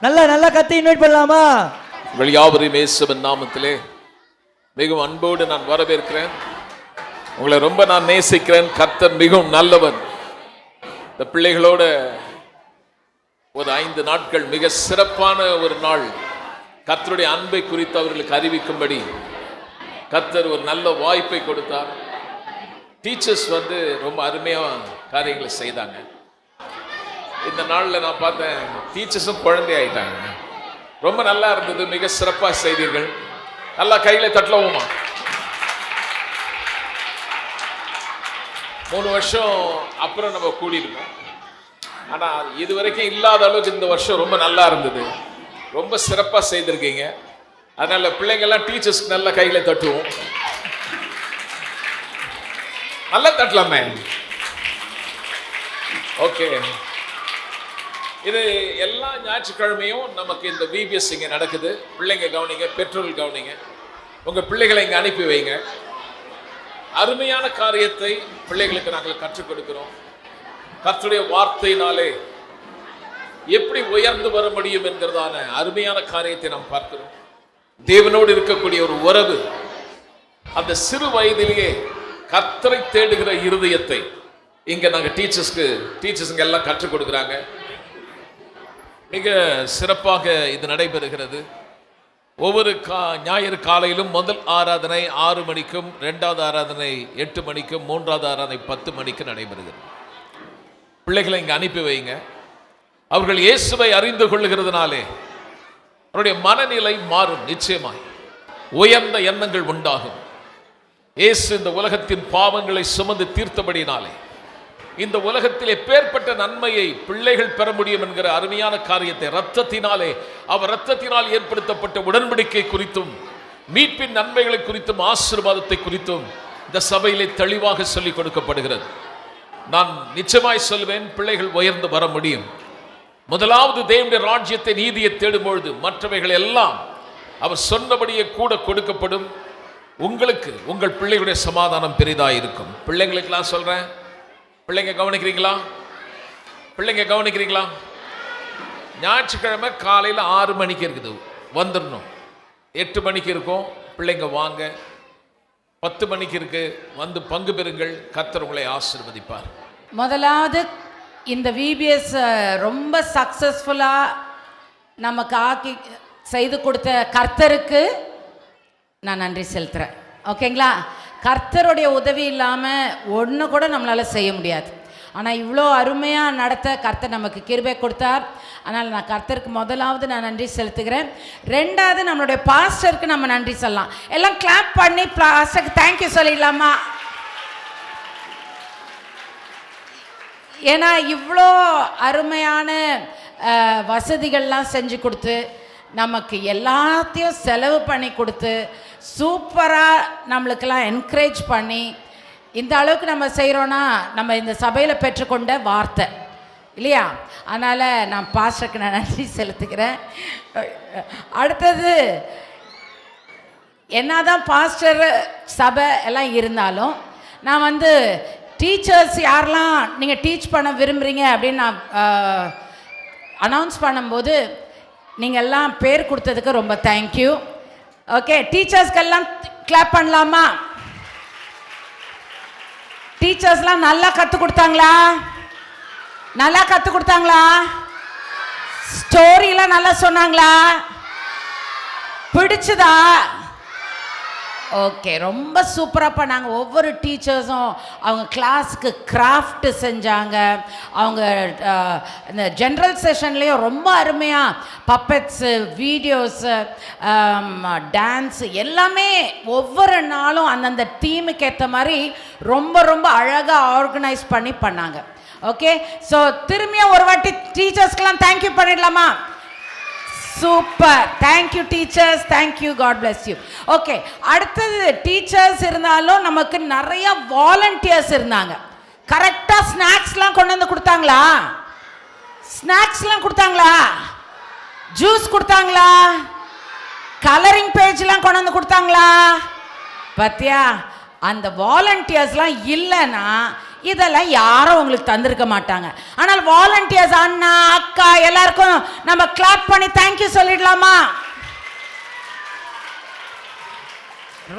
நல்லா கத்தி இன்வைட் பண்ணலாமா? வெளியாவரின் இயேசுவின் நாமத்திலே மிகவும் அன்போடு நான் வரவேற்கிறேன். உங்களை ரொம்ப நான் நேசிக்கிறேன். கர்த்தர் மிகவும் நல்லவர். இந்த பிள்ளைகளோட ஒரு 5 நாட்கள் மிக சிறப்பான ஒரு நாள். கர்த்தருடைய அன்பை குறித்து அவர்களுக்கு அறிவிக்கும்படி கர்த்தர் ஒரு நல்ல வாய்ப்பை கொடுத்தார். டீச்சர்ஸ் ரொம்ப அருமையாக காரியங்களை செய்தாங்க. இந்த நாளில் நான் பார்த்தேன், டீச்சர்ஸும் குழந்தை ஆயிட்டாங்க. ரொம்ப நல்லா இருந்தது. மிக சிறப்பாக செய்தீர்கள். நல்லா கையில் தட்டலவுமா. 3 வருஷம் அப்புறம் நம்ம கூடியிருக்கோம். ஆனால் இது வரைக்கும் இல்லாத அளவுக்கு இந்த வருஷம் ரொம்ப நல்லா இருந்தது. ரொம்ப சிறப்பாக செய்திருக்கீங்க. அதனால பிள்ளைங்கள்லாம் டீச்சர்ஸ்க்கு நல்ல கையில் தட்டுவோம். நல்லா தட்டலாமே. ஓகே, இது எல்லா ஞாயிற்றுக்கிழமையும் நமக்கு இந்த விபிஎஸ் இங்கே நடக்குது. பிள்ளைங்க கவனிங்க, பெற்றோர்கள் கவனிங்க. உங்கள் பிள்ளைகளை இங்கே அனுப்பி வைங்க. அருமையான காரியத்தை பிள்ளைகளுக்கு நாங்கள் கற்றுக் கொடுக்கிறோம். கர்த்தருடைய வார்த்தையினாலே எப்படி உயர்ந்து வர முடியும் என்கிறதான அருமையான காரியத்தை நாம் பார்க்கிறோம். தேவனோடு இருக்கக்கூடிய ஒரு உறவு, அந்த சிறு வயதிலேயே கர்த்தரை தேடுகிற இருதயத்தை இங்கே நாங்கள் டீச்சர்ஸுங்க எல்லாம் கற்றுக் கொடுக்குறாங்க. மிக சிறப்பாக இது நடைபெறுகிறது. ஒவ்வொரு ஞாயிறு காலையிலும் முதல் ஆராதனை 6 மணிக்கும், 2வது ஆராதனை 8 மணிக்கும், 3வது ஆராதனை 10 மணிக்கு நடைபெறுகிறது. பிள்ளைகளை இங்கே அனுப்பி வைங்க. அவர்கள் இயேசுவை அறிந்து கொள்ளுகிறதுனாலே அவருடைய மனநிலை மாறும். நிச்சயமாய் உயர்ந்த எண்ணங்கள் உண்டாகும். இயேசு இந்த உலகத்தின் பாவங்களை சுமந்து தீர்த்தபடினாலே இந்த உலகத்தில் எப்பேற்பட்ட நன்மையை பிள்ளைகள் பெற முடியும் என்கிற அருமையான காரியத்தை அவர் இரத்தத்தினால் ஏற்படுத்தப்பட்ட உடன்படிக்கை குறித்தும் மீட்பின் நன்மைகளை குறித்தும் ஆசீர்வாதத்தை குறித்தும் இந்த சபையிலே தெளிவாக சொல்லிக் கொடுக்கப்படுகிறது. நான் நிச்சயமாய் சொல்வேன், பிள்ளைகள் உயர்ந்து வர முடியும். முதலாவது தேவனுடைய ராஜ்யத்தை நீதியை தேடும் பொழுது மற்றவைகள் எல்லாம் அவர் சொன்னபடியே கூட கொடுக்கப்படும். உங்களுக்கு உங்கள் பிள்ளைகளுடைய சமாதானம் பெரிதாக இருக்கும். பிள்ளைங்களுக்கெல்லாம் சொல்றேன், பிள்ளைங்க கவனிக்கிறீங்களா? ஞாயிற்றுக்கிழமை காலையில் 6 மணிக்கு இருக்குது, வந்துடணும். 8 மணிக்கு இருக்கும், பிள்ளைங்க வாங்க. 10 மணிக்கு இருக்கு, வந்து பங்கு பெறுங்கள். கர்த்தர் உங்களை ஆசீர்வதிப்பார். முதலாவது இந்த விபிஎஸ் ரொம்ப சக்ஸஸ்ஃபுல்லாக நமக்கு செய்து கொடுத்த கர்த்தருக்கு நான் நன்றி செலுத்துகிறேன். ஓகேங்களா? கர்த்தருடைய உதவி இல்லாமல் ஒன்று கூட நம்மளால் செய்ய முடியாது. ஆனால் இவ்வளோ அருமையாக நடத்த கர்த்தர் நமக்கு கிருபை கொடுத்தார். அதனால் நான் கர்த்தருக்கு முதலாவது நான் நன்றி செலுத்துகிறேன். ரெண்டாவது நம்மளுடைய பாஸ்டருக்கு நம்ம நன்றி சொல்லலாம். எல்லாம் கிளாப் பண்ணி பாஸ்டருக்கு தேங்க்யூ சொல்லிடலாமா? ஏன்னா இவ்வளோ அருமையான வசதிகள்லாம் செஞ்சு கொடுத்து நமக்கு எல்லாத்தையும் செலவு பண்ணி கொடுத்து சூப்பராக நம்மளுக்கெல்லாம் என்கரேஜ் பண்ணி இந்த அளவுக்கு நம்ம செய்கிறோன்னா நம்ம இந்த சபையில் பெற்றுக்கொண்ட வார்த்தை இல்லையா? அதனால் நான் பாஸ்டருக்கு நான் நன்றி செலுத்துக்கிறேன். அடுத்தது என்னதான் பாஸ்டர் சபை எல்லாம் இருந்தாலும் நான் டீச்சர்ஸ் யாரெல்லாம் நீங்கள் டீச் பண்ண விரும்புகிறீங்க அப்படின்னு நான் அனௌன்ஸ் பண்ணும்போது நீங்கள் எல்லாம் பேர் கொடுத்ததுக்கு ரொம்ப தேங்க்யூ. ஓகே, டீச்சர்ஸ்க்கெல்லாம் கிளாப் பண்ணலாமா? டீச்சர்ஸ்லாம் நல்லா கற்றுக் கொடுத்தாங்களா? ஸ்டோரிலாம் நல்லா சொன்னாங்களா? பிடிச்சதா? ஓகே, ரொம்ப சூப்பராக பண்ணாங்க. ஒவ்வொரு டீச்சர்ஸும் அவங்க கிளாஸுக்கு கிராஃப்ட் செஞ்சாங்க. அவங்க இந்த ஜென்ரல் செஷன்லேயும் ரொம்ப அருமையாக பப்பெட்ஸு, வீடியோஸு, டான்ஸு எல்லாமே ஒவ்வொரு நாளும் அந்தந்த தீமுக்கு ஏற்ற மாதிரி ரொம்ப ரொம்ப அழகாக ஆர்கனைஸ் பண்ணாங்க. ஓகே, ஸோ திரும்பியும் ஒரு வாட்டி டீச்சர்ஸ்க்கெல்லாம் தேங்க்யூ பண்ணிடலாமா? Super, thank you teachers, thank you, god bless you. Okay, அடுத்தது டீச்சர்ஸ் இருந்தாலும் நமக்கு நிறைய வாலண்டியர்ஸ் இருந்தாங்க. கரெக்டாக ஸ்நாக்ஸ்லாம் கொண்டு வந்து கொடுத்தாங்களா? ஜூஸ் கொடுத்தாங்களா? கலரிங் பேஜ்லாம் கொண்டு வந்து கொடுத்தாங்களா? பார்த்தியா, அந்த வாலண்டியர்ஸ்லாம் இல்லைன்னா இதெல்லாம் யாரும் உங்களுக்கு தந்திருக்க மாட்டாங்க. ஆனால் வாலண்டியர்ஸ் அண்ணா, அக்கா எல்லாருக்கும் நம்ம கிளாப் பண்ணி தேங்க்யூ சொல்லிடலாமா?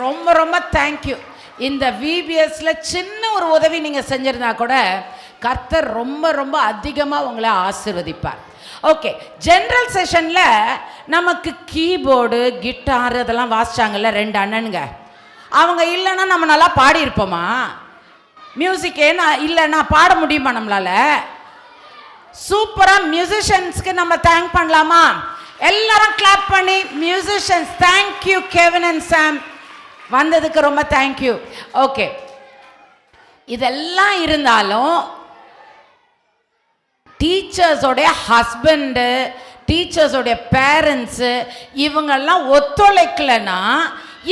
ரொம்ப ரொம்ப தேங்க்யூ. இந்த விபிஎஸ்ல சின்ன ஒரு உதவி நீங்கள் செஞ்சிருந்தா கூட கர்த்தர் ரொம்ப ரொம்ப அதிகமாக உங்களை ஆசீர்வதிப்பார். ஓகே, ஜென்ரல் செஷனில் நமக்கு கீபோர்டு, கிட்டார் அதெல்லாம் வாசிச்சாங்கல்ல 2 அண்ணனுங்க. அவங்க இல்லைன்னா நம்ம நல்லா பாடியிருப்போமா? மியூசிக் இல்லைன்னா பாட முடியுமா நம்மளால? சூப்பராக மியூசிஷியன்ஸ்க்கு நம்ம தேங்க் பண்ணலாமா? எல்லாரும் கிளாப் பண்ணி மியூசிஷியன்ஸ் தேங்க்யூ. கெவின் அண்ட் சாம் வந்ததுக்கு ரொம்ப தேங்க்யூ. ஓகே, இதெல்லாம் இருந்தாலும் டீச்சர்ஸோடைய ஹஸ்பண்டு, டீச்சர்ஸோடைய பேரண்ட்ஸு இவங்கெல்லாம் ஒத்துழைக்கலைன்னா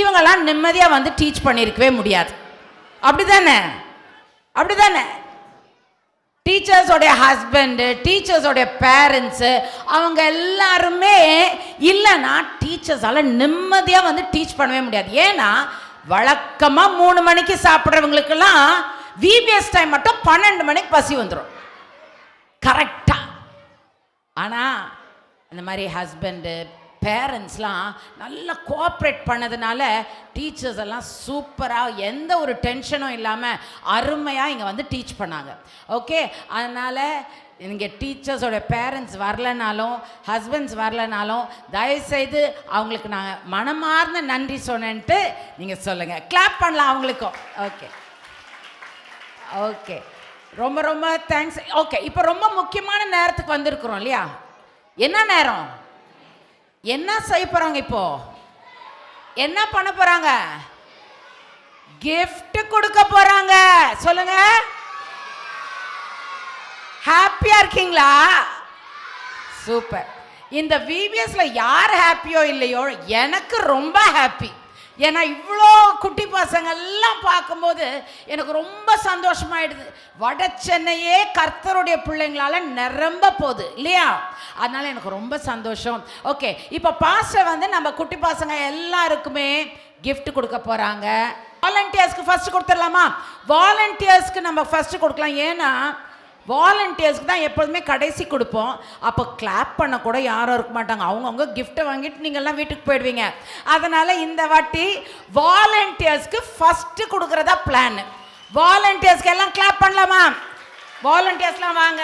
இவங்கெல்லாம் நிம்மதியாக டீச் பண்ணியிருக்கவே முடியாது. அப்படிதானே? டீச்சர்ஸோடைய ஹஸ்பண்டு, டீச்சர்ஸோடைய பேரண்ட்ஸு அவங்க எல்லாருமே இல்லைன்னா டீச்சர்ஸால் நிம்மதியாக டீச் பண்ணவே முடியாது. ஏன்னா வழக்கமாக 3 மணிக்கு சாப்பிட்றவங்களுக்கெல்லாம் விபிஎஸ் டைம் மட்டும் 12 மணிக்கு பசி வந்துடும் கரெக்டாக. ஆனால் அந்த மாதிரி ஹஸ்பண்டு, பேரண்ட்ஸ்லாம் நல்லா கோஆப்ரேட் பண்ணதுனால டீச்சர்ஸ் எல்லாம் சூப்பராக எந்த ஒரு டென்ஷனும் இல்லாமல் அருமையாக இங்கே டீச் பண்ணாங்க. ஓகே, அதனால் நீங்கள் டீச்சர்ஸோட பேரண்ட்ஸ் வரலனாலும், ஹஸ்பண்ட்ஸ் வரலனாலும் தயவுசெய்து அவங்களுக்கு நான் மனமார்ந்த நன்றி சொன்னேன்ட்டு நீங்கள் சொல்லுங்கள். கிளாப் பண்ணலாம் அவங்களுக்கும். ஓகே, ரொம்ப ரொம்ப தேங்க்ஸ். ஓகே, இப்போ ரொம்ப முக்கியமான நேரத்துக்கு வந்திருக்கிறோம் இல்லையா? என்ன நேரம்? என்ன செய்ய போறாங்க? இப்போ என்ன பண்ண போறாங்க? கிஃப்ட் கொடுக்க போறாங்க. சொல்லுங்க. ஹாப்பியாக இருக்கீங்களா? சூப்பர். இந்த விபிஎஸ்ல யார் ஹாப்பியோ இல்லையோ, எனக்கு ரொம்ப ஹாப்பி. ஏன்னா இவ்வளோ குட்டி பசங்கள்லாம் பார்க்கும்போது எனக்கு ரொம்ப சந்தோஷமாயிடுது. வட சென்னையே கர்த்தருடைய பிள்ளைங்களால நிரம்ப போகுது இல்லையா? அதனால எனக்கு ரொம்ப சந்தோஷம். ஓகே, இப்போ பாஸ்டர் வந்து நம்ம குட்டி பசங்க எல்லாருக்குமே gift கொடுக்க போகிறாங்க. வாலண்டியர்ஸ்க்கு ஃபர்ஸ்ட் கொடுத்துடலாமா? வாலண்டியர்ஸ்க்கு நம்ம ஃபர்ஸ்ட் கொடுக்கலாம். ஏன்னா வாலண்டியர்ஸ்க்கு தான் எப்போதுமே கடைசி கொடுப்போம். அப்போ கிளாப் பண்ண கூட யாரும் இருக்க மாட்டாங்க. அவங்கவுங்க கிஃப்ட்டை வாங்கிட்டு நீங்கள்லாம் வீட்டுக்கு போயிடுவீங்க. அதனால் இந்த வாட்டி வாலண்டியர்ஸ்க்கு ஃபஸ்ட்டு கொடுக்குறதா பிளான். வாலண்டியர்ஸ்க்கு எல்லாம் கிளாப் பண்ணலாமா? வாலண்டியர்ஸ்லாம் வாங்க.